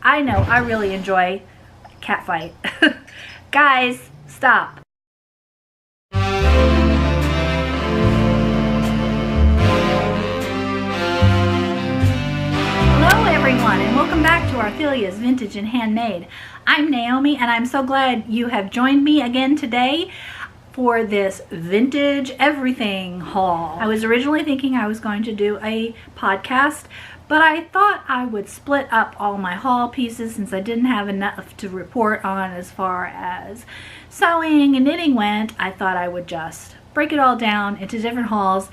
I know I really enjoy cat fight. Guys, stop. Hello everyone, and welcome back to Arthelia's Vintage and Handmade. I'm Naomi, and I'm so glad you have joined me again today for this vintage everything haul. I was originally thinking I was going to do a podcast, but I thought I would split up all my haul pieces since I didn't have enough to report on as far as sewing and knitting went. I thought I would just break it all down into different hauls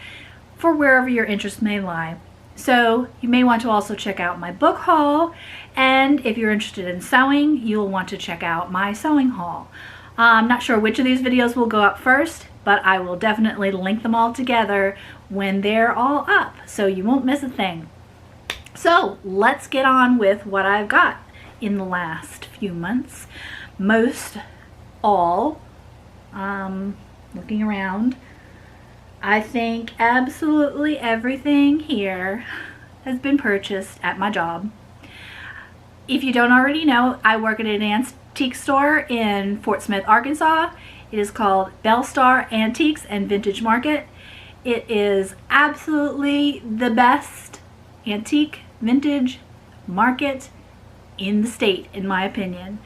for wherever your interest may lie. So you may want to also check out my book haul, and if you're interested in sewing, you'll want to check out my sewing haul. I'm not sure which of these videos will go up first, but I will definitely link them all together when they're all up, so you won't miss a thing. So let's get on with what I've got in the last few months. Most all, looking around, I think absolutely everything here has been purchased at my job. If you don't already know, I work at an antique store in Fort Smith, Arkansas. It is called Belle Starr Antiques and Vintage Market. It is absolutely the best antique vintage market in the state, in my opinion.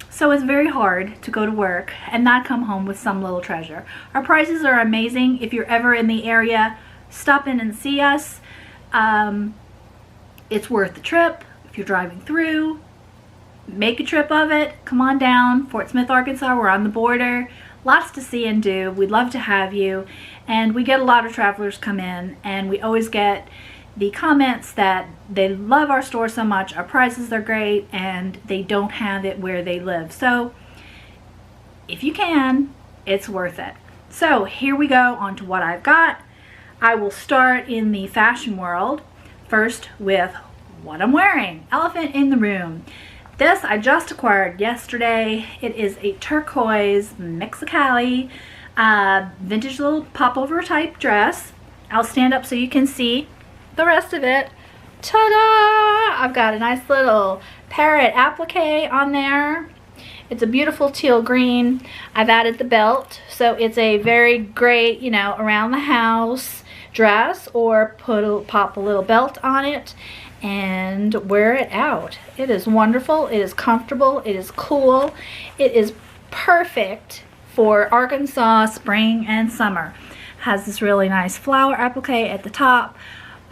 So it's very hard to go to work and not come home with some little treasure. Our prices are amazing. If you're ever in the area, stop in and see us. It's worth the trip. If you're driving through, make a trip of it. Come on down, Fort Smith, Arkansas. We're on the border. Lots to see and do. We'd love to have you. And we get a lot of travelers come in, and we always get the comments that they love our store so much, our prices are great, and they don't have it where they live. So if you can, it's worth it. So here we go on to what I've got. I will start in the fashion world first with what I'm wearing. Elephant in the room. This I just acquired yesterday. It is a turquoise Mexicali vintage little popover type dress. I'll stand up so you can see the rest of it. Ta-da! I've got a nice little parrot applique on there. It's a beautiful teal green. I've added the belt, so it's a very great, you know, around the house dress, or pop a little belt on it and wear it out. It is wonderful. It is comfortable. It is cool. It is perfect for Arkansas spring and summer. Has this really nice flower applique at the top.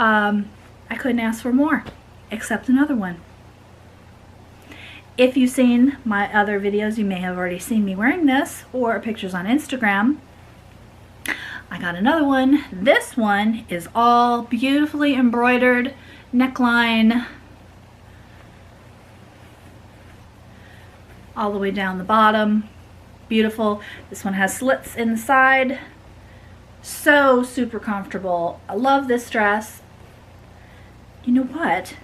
I couldn't ask for more, except another one. If you've seen my other videos, you may have already seen me wearing this, or pictures on Instagram. I got another one. This one is all beautifully embroidered neckline all the way down the bottom. Beautiful. This one has slits in the side. So super comfortable. I love this dress. You know what?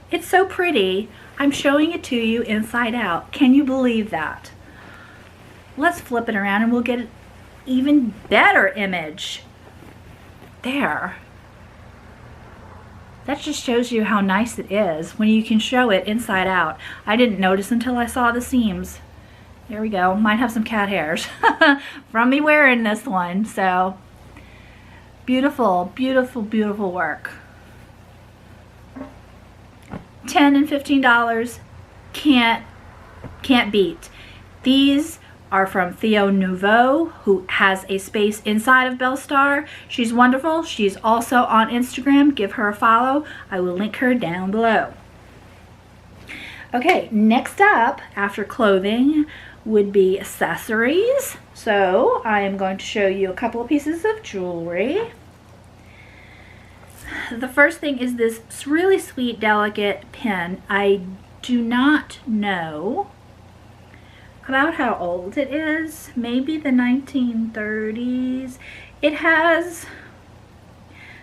It's so pretty. I'm showing it to you inside out. Can you believe that? Let's flip it around and we'll get an even better image. There. That just shows you how nice it is when you can show it inside out. I didn't notice until I saw the seams. There we go. Might have some cat hairs from me wearing this one. So beautiful, beautiful, beautiful work. $10 and $15 can't beat. These are from Theo Nouveau, who has a space inside of Belle Starr. She's wonderful. She's also on Instagram. Give her a follow. I will link her down below. Okay, next up after clothing would be accessories. So I am going to show you a couple of pieces of jewelry. The first thing is this really sweet, delicate pin. I do not know about how old it is. Maybe the 1930s. It has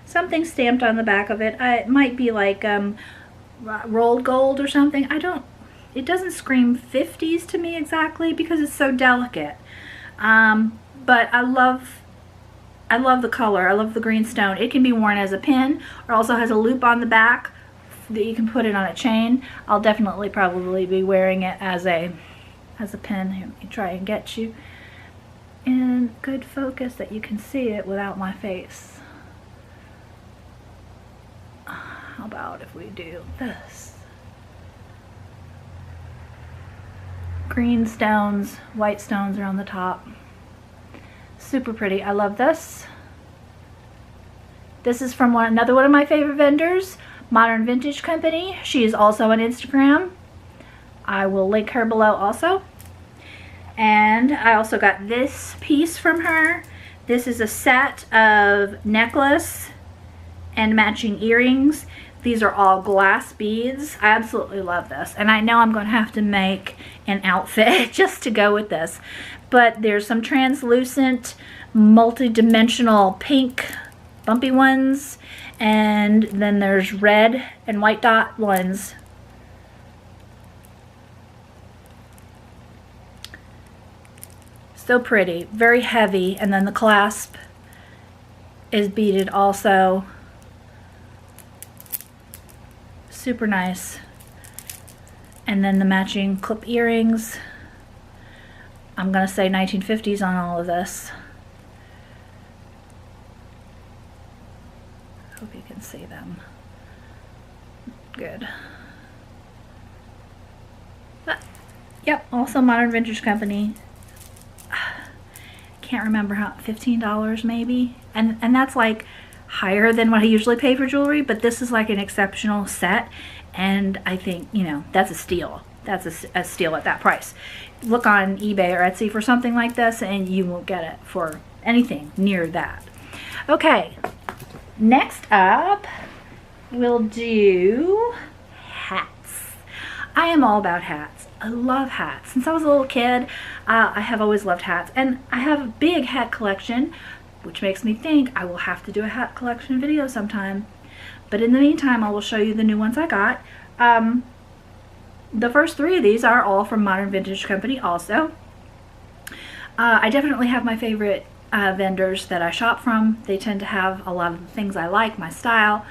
something stamped on the back of it. It might be like rolled gold or something. It doesn't scream 50s to me exactly because it's so delicate. But I love the color. I love the green stone. It can be worn as a pin, or also has a loop on the back that you can put it on a chain. I'll definitely probably be wearing it as a pin. Here, let me try and get you in good focus that you can see it without my face. How about if we do this? Green stones, white stones are on the top. Super pretty. I love this. This is from another one of my favorite vendors, Modern Vintage Company. She is also on Instagram. I will link her below also. And I also got this piece from her. This is a set of necklace and matching earrings. These are all glass beads. I absolutely love this. And I know I'm going to have to make an outfit just to go with this. But there's some translucent, multi-dimensional pink bumpy ones. And then there's red and white dot ones. So pretty. Very heavy. And then the clasp is beaded also. Super nice. And then the matching clip earrings. I'm gonna say 1950s on all of this. Hope you can see them. Good. But, yep, also Modern Vintage Company. Can't remember how, $15 maybe, and that's like higher than what I usually pay for jewelry, but this is like an exceptional set, and I think, you know, that's a steal. That's a steal at that price. Look on eBay or Etsy for something like this and you won't get it for anything near that. Okay, next up we'll do hats. I am all about hats. I love hats. Since I was a little kid, I have always loved hats, and I have a big hat collection, which makes me think I will have to do a hat collection video sometime. But in the meantime, I will show you the new ones I got. The first three of these are all from Modern Vintage Company also. I definitely have my favorite vendors that I shop from. They tend to have a lot of the things I like, my style.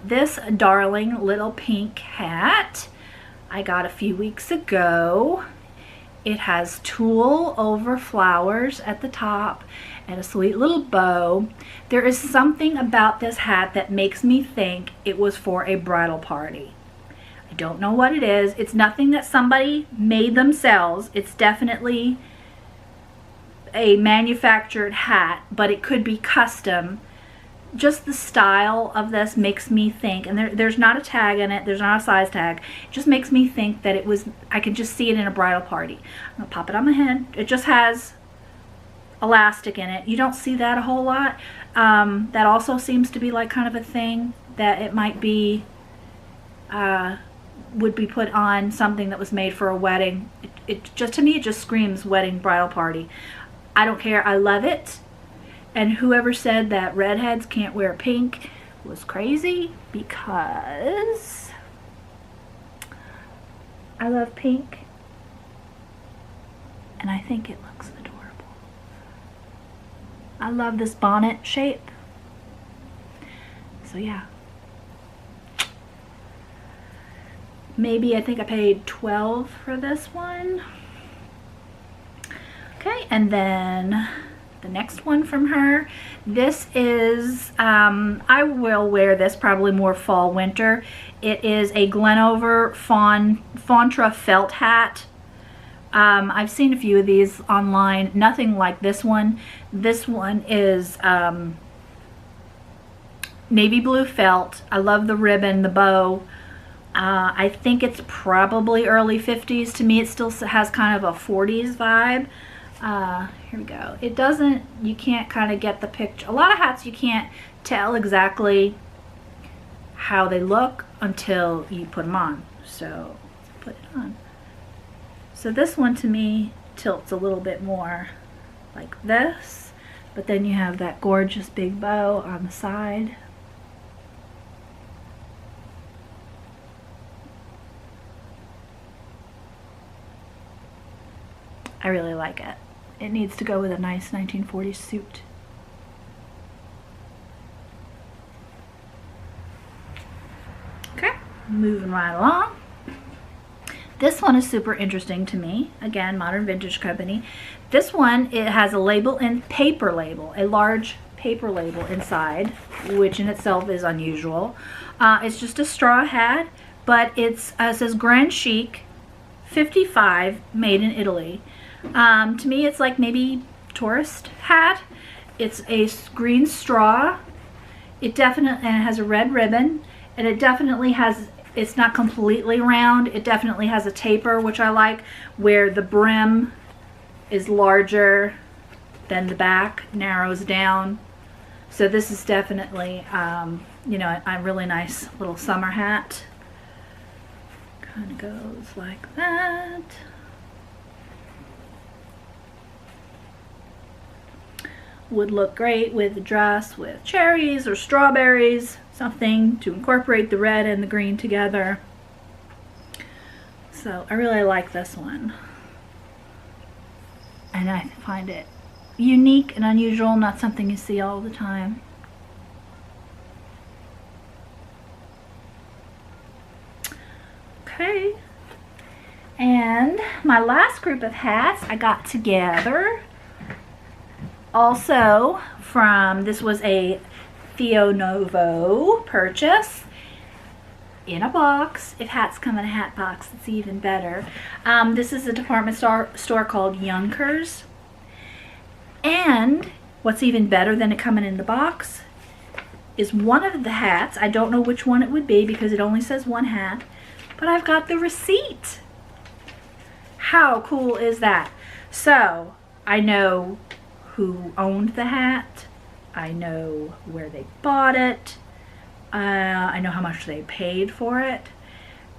This darling little pink hat I got a few weeks ago. It has tulle over flowers at the top and a sweet little bow. There is something about this hat that makes me think it was for a bridal party. I don't know what it is. It's nothing that somebody made themselves. It's definitely a manufactured hat, but it could be custom. Just the style of this makes me think, and there's not a tag in it, there's not a size tag, it just makes me think that it was, I can just see it in a bridal party. I'm gonna pop it on my head. It just has elastic in it. You don't see that a whole lot. That also seems to be like kind of a thing that it might be, would be put on something that was made for a wedding. It just, to me, it just screams wedding bridal party. I don't care, I love it. And whoever said that redheads can't wear pink was crazy, because I love pink and I think it looks adorable. I love this bonnet shape. So yeah. Maybe I think I paid $12 for this one. Okay, and then the next one from her. This is, I will wear this probably more fall winter. It is a Glenover Fontra felt hat. I've seen a few of these online, nothing like this one. This one is navy blue felt. I love the ribbon, the bow. I think it's probably early 50s. To me, it still has kind of a 40s vibe. Here we go. It doesn't, you can't kind of get the picture. A lot of hats you can't tell exactly how they look until you put them on. So, put it on. So this one to me tilts a little bit more like this, but then you have that gorgeous big bow on the side. I really like it. It needs to go with a nice 1940s suit. Okay. moving right along. This one is super interesting to me. Again, Modern Vintage Company. This one, it has a label and paper label, a large paper label inside, which in itself is unusual. It's just a straw hat, but it says Grand Chic 55, made in Italy. To me, it's like maybe tourist hat. It's a green straw. It definitely has a red ribbon, and it definitely has, it's not completely round. It definitely has a taper, which I like, where the brim is larger than the back, narrows down. So this is definitely, you know, a really nice little summer hat. Kind of goes like that. Would look great with a dress with cherries or strawberries, something to incorporate the red and the green together. So I really like this one. And I find it unique and unusual, not something you see all the time. Okay. And my last group of hats I got together also from, this was a Theo Novo purchase in a box. If hats come in a hat box, it's even better. This is a department store called Yonkers. And what's even better than it coming in the box is one of the hats. I don't know which one it would be because it only says one hat, but I've got the receipt. How cool is that? So I know who owned the hat. I know where they bought it. I know how much they paid for it.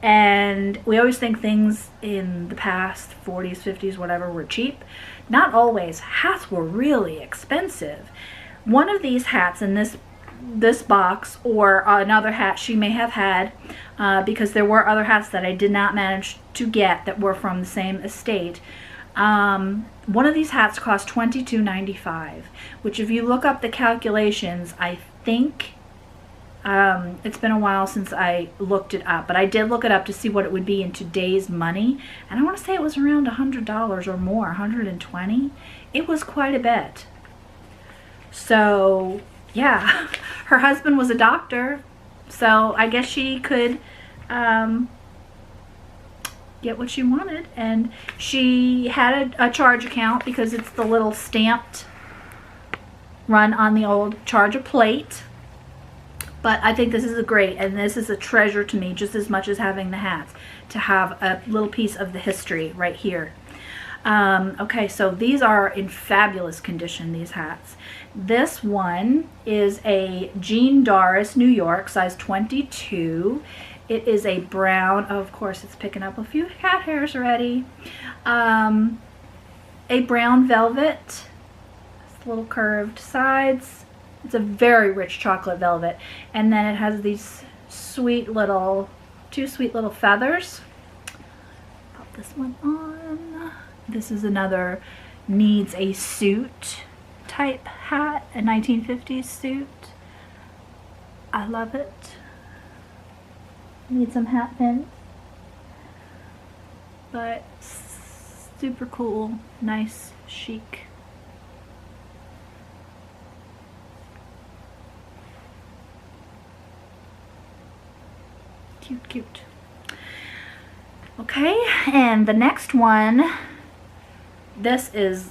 And we always think things in the past, 40s, 50s, whatever, were cheap. Not always. Hats were really expensive. One of these hats in this box, or another hat she may have had, because there were other hats that I did not manage to get that were from the same estate. One of these hats cost $22.95, which if you look up the calculations, I think it's been a while since I looked it up, but I did look it up to see what it would be in today's money, and I want to say it was around $100 or more, $120. It was quite a bit. So yeah, her husband was a doctor, so I guess she could get what she wanted, and she had a charge account because it's the little stamped run on the old charger plate. But I think this is great, and this is a treasure to me just as much as having the hats, to have a little piece of the history right here. Okay, so these are in fabulous condition, these hats. This one is a Jean Doris, New York, size 22. It is a brown, of course it's picking up a few cat hairs already. A brown velvet, little curved sides. It's a very rich chocolate velvet. And then it has these sweet little, two sweet little feathers. Pop this one on. This is another needs a suit type hat, a 1950s suit. I love it. Need some hat pins. But super cool, nice, chic. Cute, cute. Okay, and the next one, this is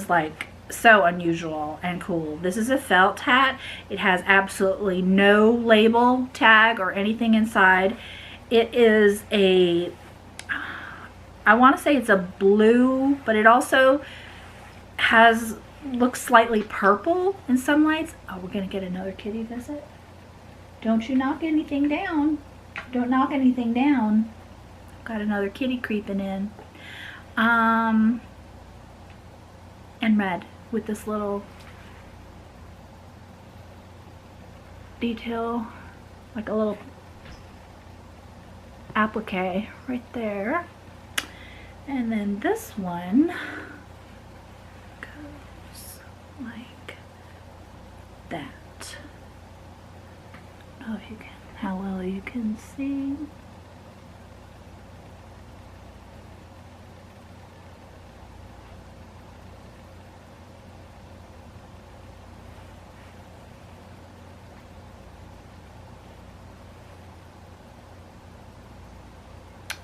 like so unusual and cool. This is a felt hat. It has absolutely no label, tag, or anything inside. It is a, I want to say it's a blue, but it also looks slightly purple in some lights. Oh, we're gonna get another kitty visit. Don't you knock anything down. Don't knock anything down. Got another kitty creeping in. And red with this little detail, like a little applique right there. And then this one goes like that. I don't know if you can, how well you can see.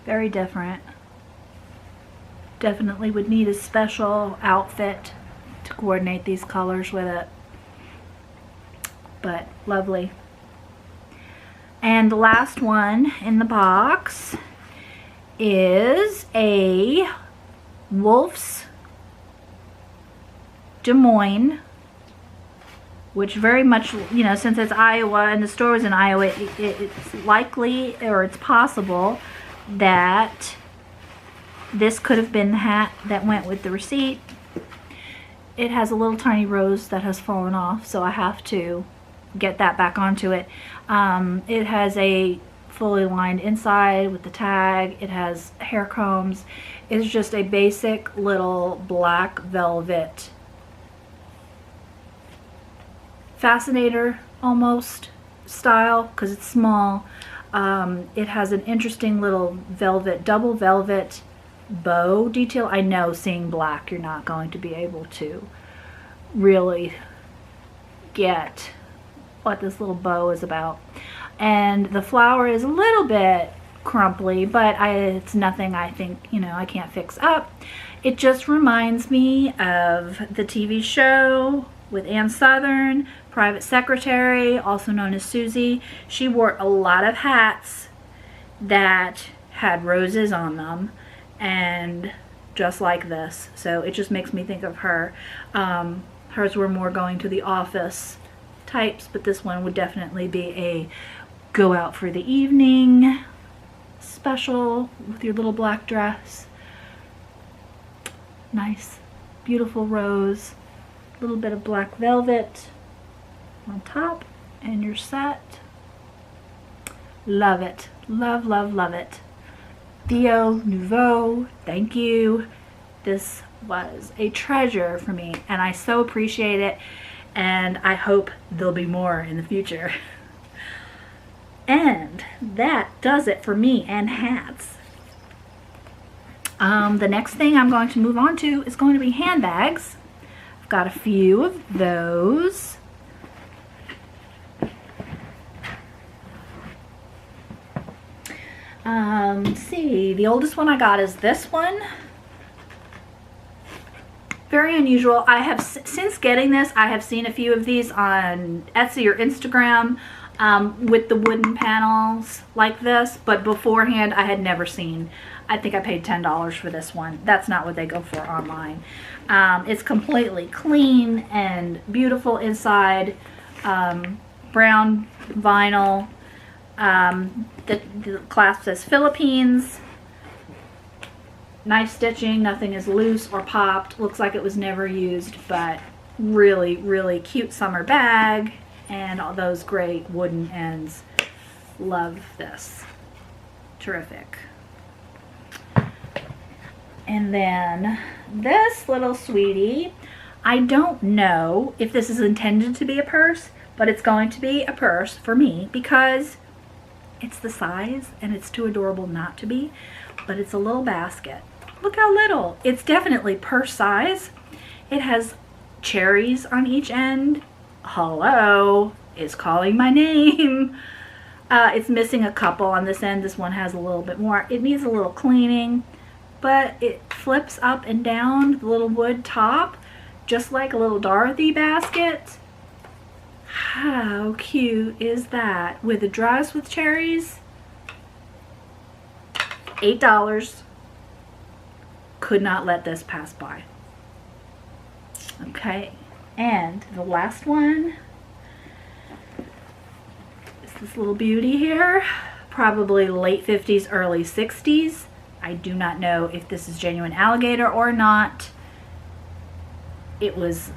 Very different. Definitely would need a special outfit to coordinate these colors with it. But lovely. And the last one in the box is a Wolf's Des Moines, which very much, you know, since it's Iowa and the store was in Iowa, it's likely, or it's possible, that this could have been the hat that went with the receipt. It has a little tiny rose that has fallen off, so I have to get that back onto it. It has a fully lined inside with the tag. It has hair combs. It's just a basic little black velvet fascinator almost style, because it's small. It has an interesting little velvet, double velvet bow detail. I know, seeing black, you're not going to be able to really get what this little bow is about. And the flower is a little bit crumply, but it's nothing I think, you know, I can't fix up. It just reminds me of the TV show with Ann Southern, Private Secretary, also known as Susie. She wore a lot of hats that had roses on them, and just like this. So it just makes me think of her. Hers were more going to the office types, but this one would definitely be a go out for the evening special with your little black dress. Nice, beautiful rose, a little bit of black velvet on top, and you're set. Love it. Love, love, love it. Theo Nouveau, thank you. This was a treasure for me, and I so appreciate it, and I hope there'll be more in the future. And that does it for me and hats. The next thing I'm going to move on to is going to be handbags. I've got a few of those. Let's see, the oldest one I got is this one. Very unusual. I have, since getting this, I have seen a few of these on Etsy or Instagram with the wooden panels like this, but beforehand I had never seen. I think I paid $10 for this one. That's not what they go for online. It's completely clean and beautiful inside. Brown vinyl. The clasp says Philippines. Nice stitching, nothing is loose or popped. Looks like it was never used, but really, really cute summer bag. And all those great wooden ends. Love this. Terrific. And then this little sweetie, I don't know if this is intended to be a purse, but it's going to be a purse for me because it's the size and it's too adorable not to be, but it's a little basket. Look how little. It's definitely purse size. It has cherries on each end. Hello, it's calling my name. It's missing a couple on this end. This one has a little bit more. It needs a little cleaning, but it flips up and down, the little wood top, just like a little Dorothy basket. How cute is that? With a dress with cherries. $8. Could not let this pass by. Okay, and the last one is this little beauty here. Probably late 50s, early 60s. I do not know if this is genuine alligator or not. It was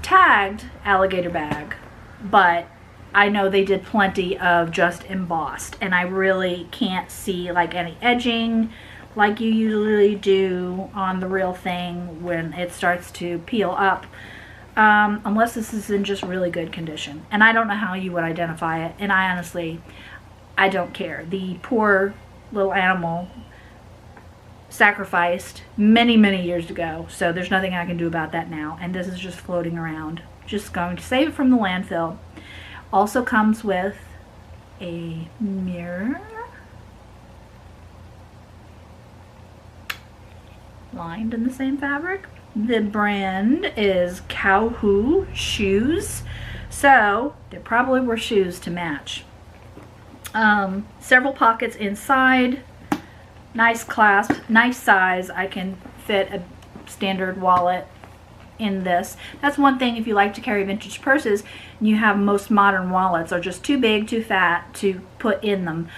tagged alligator bag, but I know they did plenty of just embossed, and I really can't see like any edging like you usually do on the real thing when it starts to peel up. unless this is in just really good condition. And I don't know how you would identify it, and I honestly, I don't care. The poor little animal sacrificed many, many years ago, so there's nothing I can do about that now, and this is just floating around. Just going to save it from the landfill. Also comes with a mirror, lined in the same fabric. The brand is Cowhoo shoes, so there probably were shoes to match. Several pockets inside, nice clasp, nice size. I can fit a standard wallet in this. That's one thing, if you like to carry vintage purses, you have most modern wallets are just too big, too fat to put in them.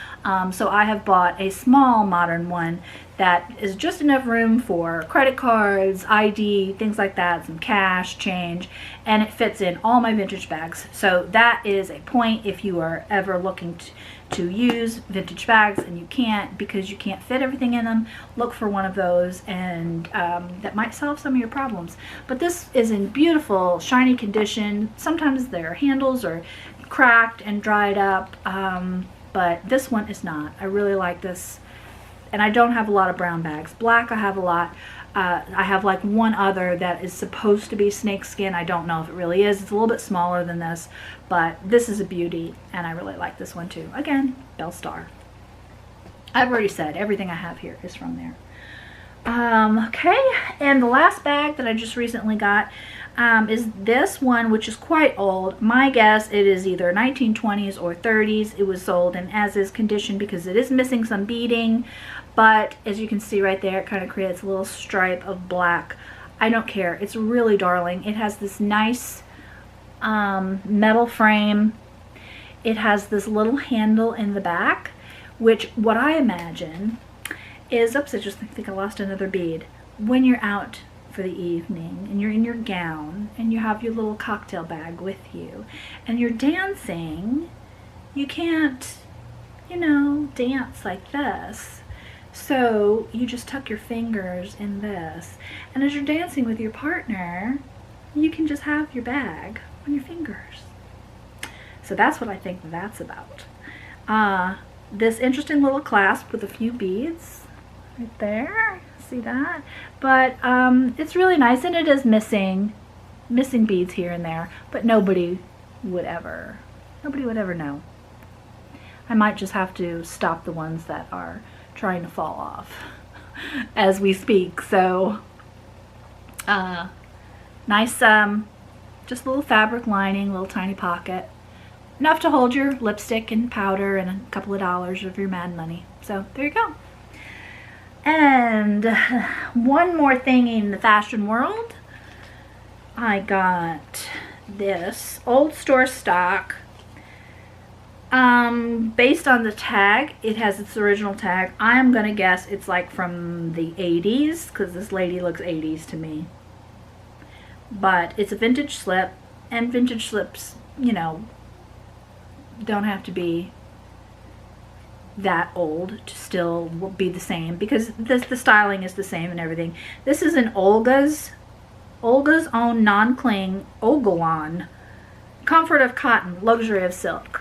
So I have bought a small modern one that is just enough room for credit cards, ID, things like that, some cash, change, and it fits in all my vintage bags. So that is a point if you are ever looking to use vintage bags and you can't because you can't fit everything in them, look for one of those, and that might solve some of your problems. But this is in beautiful, shiny condition. Sometimes their handles are cracked and dried up, but this one is not. I really like this. And I don't have a lot of brown bags. Black I have a lot. I have like one other that is supposed to be snakeskin. I don't know if it really is. It's a little bit smaller than this, but this is a beauty, and I really like this one too. Again, Belle Starr. I've already said everything I have here is from there. Okay, and the last bag that I just recently got is this one, which is quite old. My guess, it is either 1920s or 30s. It was sold in as-is condition because it is missing some beading, but as you can see right there, it kind of creates a little stripe of black. I don't care. It's really darling. It has this nice metal frame. It has this little handle in the back, which what I imagine is, oops, I just think I lost another bead. When you're out for the evening and you're in your gown and you have your little cocktail bag with you and you're dancing, you can't, you know, dance like this. So you just tuck your fingers in this, and as you're dancing with your partner, you can just have your bag on your fingers. So that's what I think that's about. This interesting little clasp with a few beads right there. See that? But it's really nice, and it is missing beads here and there, but nobody would ever know. I might just have to stop the ones that are trying to fall off as we speak. So nice, just a little fabric lining, little tiny pocket, enough to hold your lipstick and powder and a couple of dollars of your mad money. So there you go. And one more thing in the fashion world, I got this old store stock. Based on the tag, it has its original tag. I'm gonna guess it's like from the 80s, because this lady looks 80s to me. But it's a vintage slip, and vintage slips, you know, don't have to be that old to still be the same, because the styling is the same and everything. This is an Olga's own non-cling Ogolon. Comfort of cotton, luxury of silk.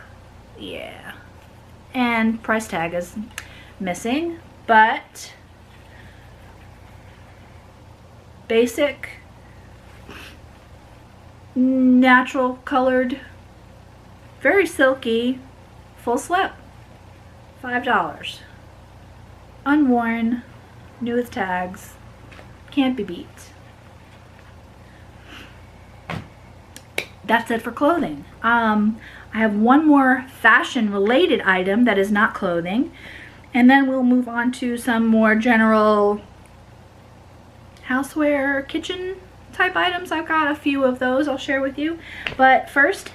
Yeah. And price tag is missing, but basic, natural colored, very silky, full slip. $5. Unworn, new with tags, can't be beat. That's it for clothing. I have one more fashion related item that is not clothing, and then we'll move on to some more general houseware, kitchen type items. I've got a few of those I'll share with you. But first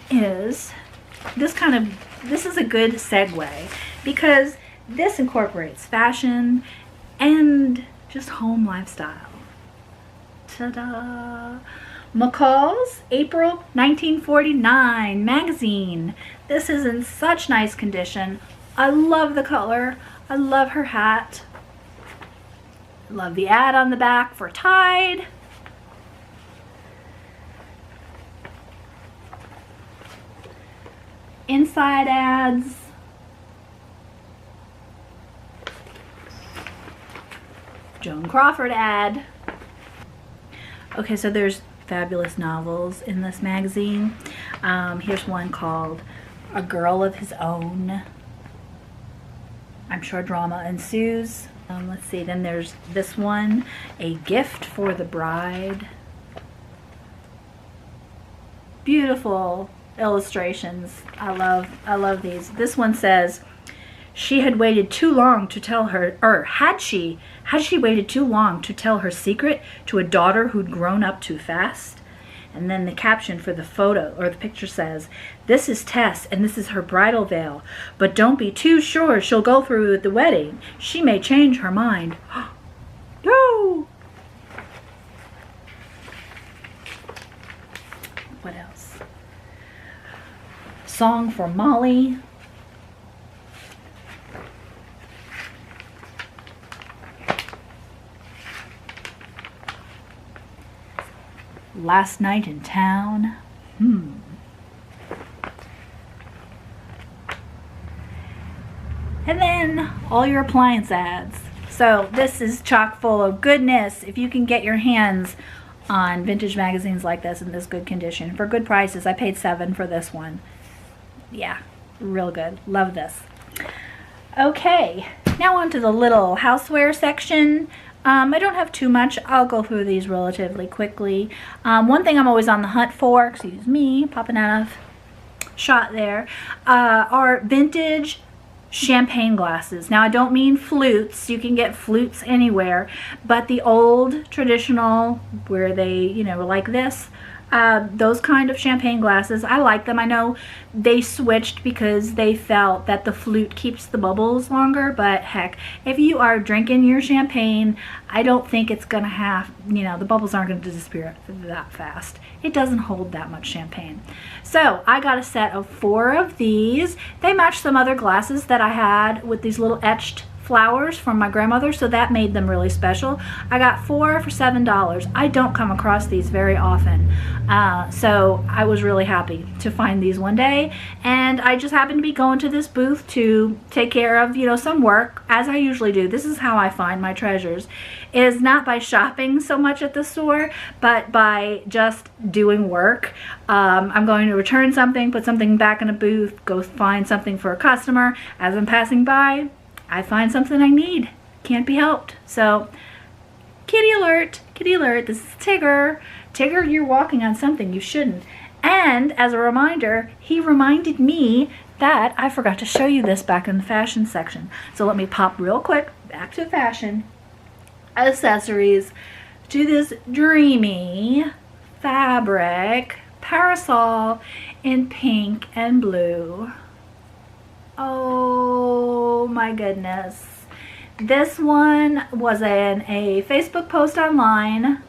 is this is a good segue, because this incorporates fashion and just home lifestyle. Ta-da! McCall's April 1949 magazine. This is in such nice condition. I love the color. I love her hat. Love the ad on the back for Tide. inside ads. Joan Crawford ad. Okay, so there's fabulous novels in this magazine. Here's one called A Girl of His Own. I'm sure drama ensues. Let's see, then there's this one, A Gift for the Bride. Beautiful illustrations. I love these. This one says, she had waited too long to tell her, or had she waited too long to tell her secret to a daughter who'd grown up too fast? And then the caption for the photo or the picture says, this is Tess and this is her bridal veil, but don't be too sure she'll go through with the wedding. She may change her mind. No! What else? Song for Molly. Last Night in Town. And then all your appliance ads. So this is chock full of goodness. If you can get your hands on vintage magazines like this in this good condition for good prices. I paid $7 for this one. Yeah, real good. Love this. Okay, now on to the little houseware section. I don't have too much. I'll go through these relatively quickly. One thing I'm always on the hunt for, excuse me, popping out of shot there, are vintage champagne glasses. Now I don't mean flutes. You can get flutes anywhere, but the old traditional where they, you know, like this, those kind of champagne glasses, I like them. I know they switched because they felt that the flute keeps the bubbles longer, but heck, if you are drinking your champagne, I don't think it's gonna have, you know, the bubbles aren't gonna disappear that fast. It doesn't hold that much champagne. So I got a set of 4 of these. They match some other glasses that I had with these little etched flowers from my grandmother, so that made them really special. I got 4 for $7. I don't come across these very often, so I was really happy to find these one day, and I just happened to be going to this booth to take care of, you know, some work, as I usually do. This is how I find my treasures, is not by shopping so much at the store, but by just doing work. I'm going to return something, put something back in a booth, go find something for a customer. As I'm passing by, I find something I need. Can't be helped. So, kitty alert, this is Tigger. Tigger, you're walking on something you shouldn't. And as a reminder, he reminded me that I forgot to show you this back in the fashion section. So let me pop real quick back to fashion. Accessories to this dreamy fabric parasol in pink and blue. Oh my goodness. This one was in a Facebook post online,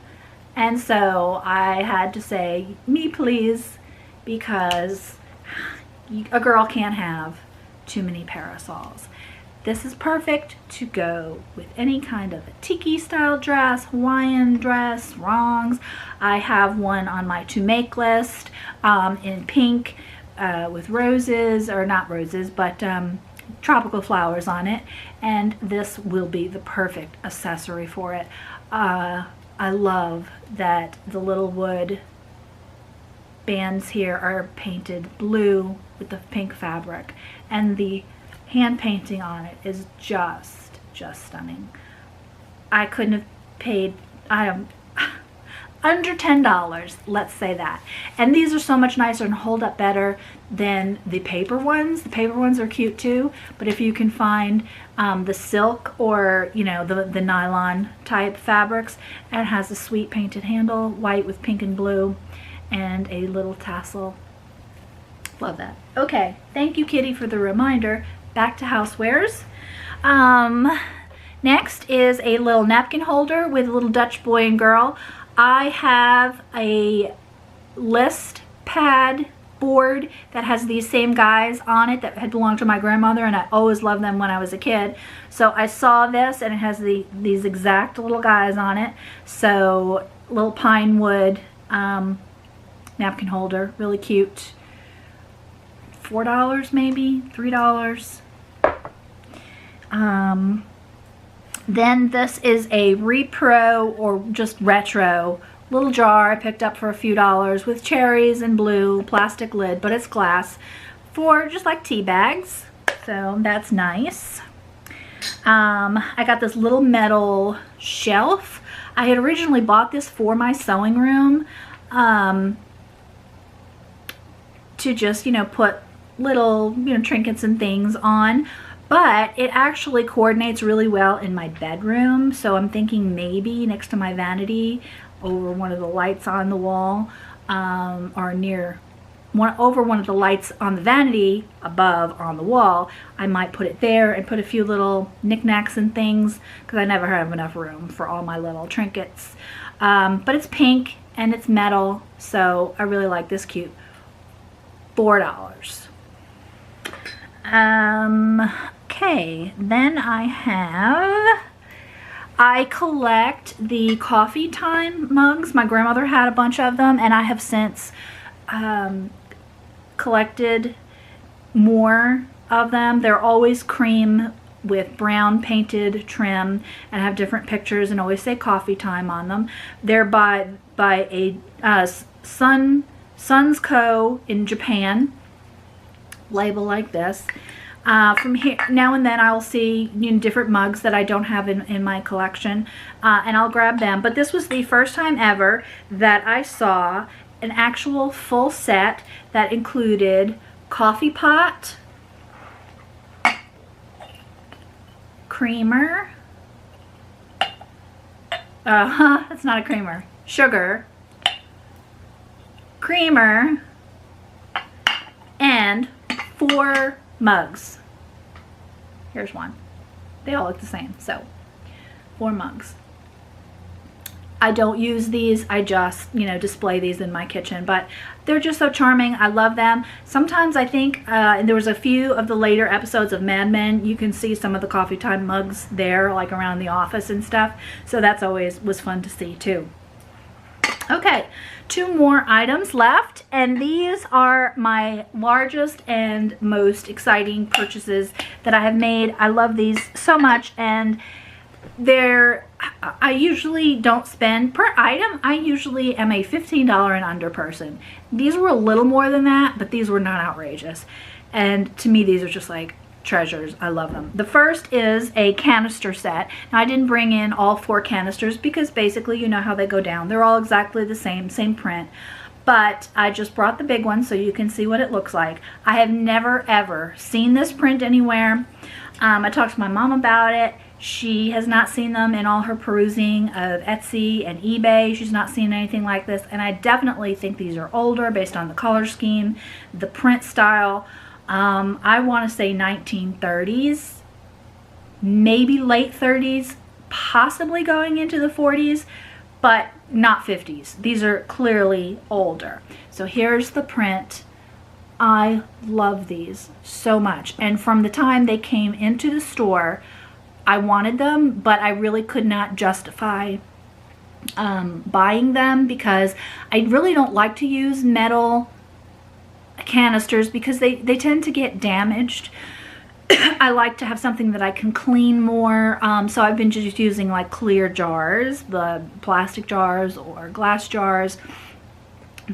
and so I had to say, me please, because a girl can't have too many parasols. This is perfect to go with any kind of a tiki style dress, Hawaiian dress, throngs. I have one on my to make list in pink, with roses, or not roses, but tropical flowers on it, and this will be the perfect accessory for it. I love that the little wood bands here are painted blue with the pink fabric, and the hand painting on it is just stunning. I couldn't have paid, under $10, let's say that. And these are so much nicer and hold up better than the paper ones. The paper ones are cute too, but if you can find the silk or, you know, the nylon type fabrics, and it has a sweet painted handle, white with pink and blue, and a little tassel. Love that. Okay, thank you, Kitty, for the reminder. Back to housewares. Next is a little napkin holder with a little Dutch boy and girl. I have a list pad board that has these same guys on it that had belonged to my grandmother, and I always loved them when I was a kid. So I saw this, and it has these exact little guys on it. So little pine wood napkin holder, really cute. $4 maybe, $3. Then this is a repro or just retro little jar I picked up for a few dollars with cherries and blue plastic lid, but it's glass, for just like tea bags. So that's nice. I got this little metal shelf. I had originally bought this for my sewing room to just, you know, put little, you know, trinkets and things on, but it actually coordinates really well in my bedroom. So I'm thinking maybe next to my vanity, over one of the lights on the wall, or near over one of the lights on the vanity above on the wall, I might put it there and put a few little knickknacks and things, because I never have enough room for all my little trinkets. But it's pink and it's metal, so I really like this cute. $4. Okay, then I collect the coffee time mugs. My grandmother had a bunch of them, and I have since collected more of them. They're always cream with brown painted trim and have different pictures and always say coffee time on them. They're by a Sun's Co. in Japan. Label like this. From here, now and then I'll see, you know, different mugs that I don't have in my collection, and I'll grab them. But this was the first time ever that I saw an actual full set that included coffee pot, creamer, that's not a creamer, sugar, creamer, and 4 mugs. Here's one. They all look the same. So 4 mugs. I don't use these. I just, you know, display these in my kitchen, but they're just so charming. I love them. Sometimes I think, and there was a few of the later episodes of Mad Men, you can see some of the coffee time mugs there, like around the office and stuff. So that's always was fun to see too. Okay, 2 more items left, and these are my largest and most exciting purchases that I have made. I love these so much, and I usually don't spend per item. I usually am a $15 and under person. These were a little more than that, but these were not outrageous. And to me, these are just like treasures. I love them. The first is a canister set. Now, I didn't bring in all 4 canisters because basically you know how they go down. They're all exactly the same print. But I just brought the big one so you can see what it looks like. I have never ever seen this print anywhere. I talked to my mom about it. She has not seen them in all her perusing of Etsy and eBay. She's not seen anything like this, and I definitely think these are older based on the color scheme, the print style. I want to say 1930s, maybe late 30s, possibly going into the 40s, but not 50s. These are clearly older. So here's the print. I love these so much, and from the time they came into the store, I wanted them, but I really could not justify buying them because I really don't like to use metal canisters because they tend to get damaged. I like to have something that I can clean more, so I've been just using like clear jars, the plastic jars or glass jars,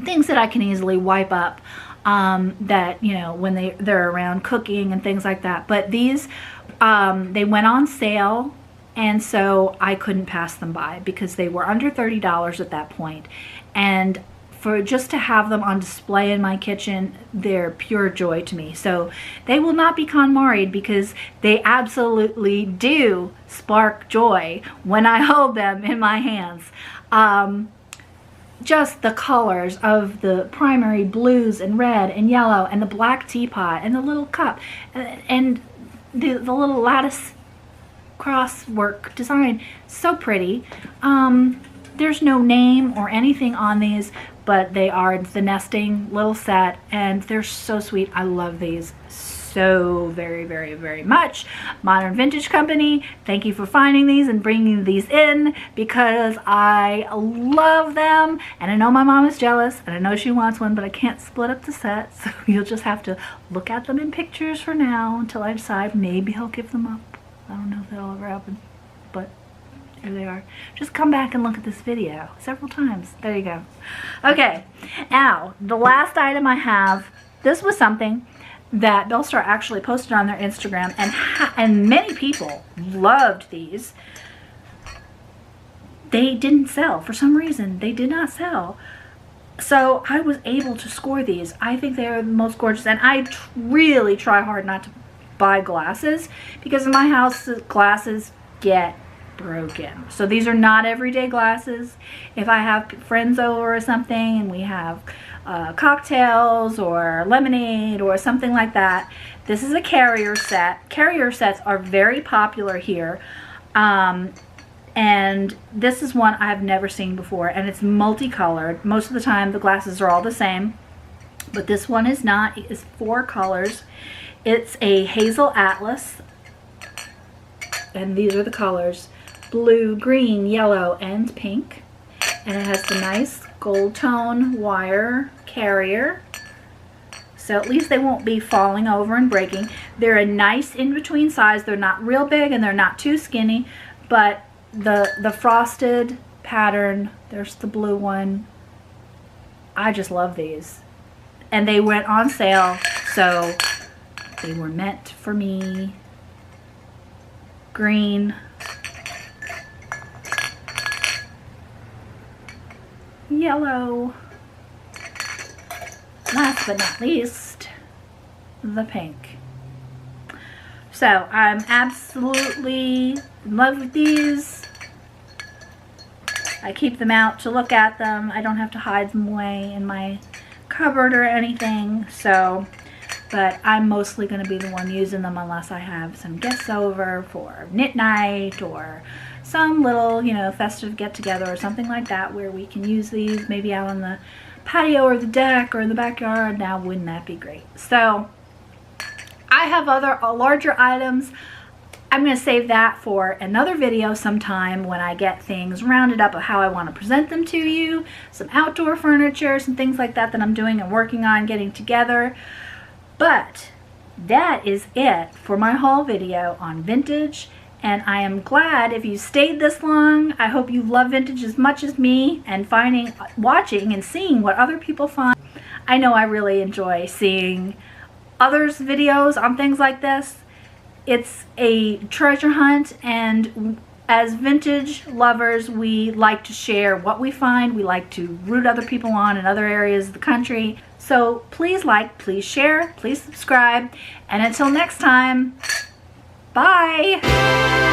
things that I can easily wipe up, that, you know, when they're around cooking and things like that. But these, they went on sale, and so I couldn't pass them by because they were under $30 at that point. And for just to have them on display in my kitchen, they're pure joy to me. So they will not be KonMari'd because they absolutely do spark joy when I hold them in my hands. Just the colors of the primary blues and red and yellow and the black teapot and the little cup and the little lattice crosswork design, so pretty. There's no name or anything on these, but they are the nesting little set, and they're so sweet. I love these so very, very, very much. Modern Vintage Company, thank you for finding these and bringing these in, because I love them, and I know my mom is jealous, and I know she wants one, but I can't split up the set, so you'll just have to look at them in pictures for now until I decide maybe I'll give them up. I don't know if that'll ever happen, but here they are. Just come back and look at this video several times. There you go. Okay, now the last item I have, this was something that Belle Starr actually posted on their Instagram, and many people loved these. They didn't sell. For some reason, they did not sell. So I was able to score these. I think they are the most gorgeous, and I really try hard not to buy glasses, because in my house, glasses get broken. So these are not everyday glasses. If I have friends over or something and we have cocktails or lemonade or something like that, this is a carrier set. Carrier sets are very popular here, and this is one I've never seen before, and it's multicolored. Most of the time the glasses are all the same, but this one is not. It is 4 colors. It's a hazel atlas, and these are the colors: blue, green, yellow, and pink. And it has the nice gold tone wire carrier, so at least they won't be falling over and breaking. They're a nice in-between size. They're not real big and they're not too skinny, but the frosted pattern, there's the blue one. I just love these, and they went on sale, so they were meant for me. Green, yellow, last but not least, the pink. So I'm absolutely in love with these. I keep them out to look at them. I don't have to hide them away in my cupboard or anything. So, but I'm mostly going to be the one using them unless I have some guests over for knit night or some little, you know, festive get-together or something like that, where we can use these maybe out on the patio or the deck or in the backyard. Now, wouldn't that be great? So I have other larger items. I'm going to save that for another video sometime when I get things rounded up of how I want to present them to you. Some outdoor furniture, some things like that that I'm doing and working on getting together. But that is it for my haul video on vintage. And I am glad if you stayed this long. I hope you love vintage as much as me, and watching and seeing what other people find. I know I really enjoy seeing others' videos on things like this. It's a treasure hunt, and as vintage lovers, we like to share what we find. We like to root other people on in other areas of the country. So please like, please share, please subscribe, and until next time, bye!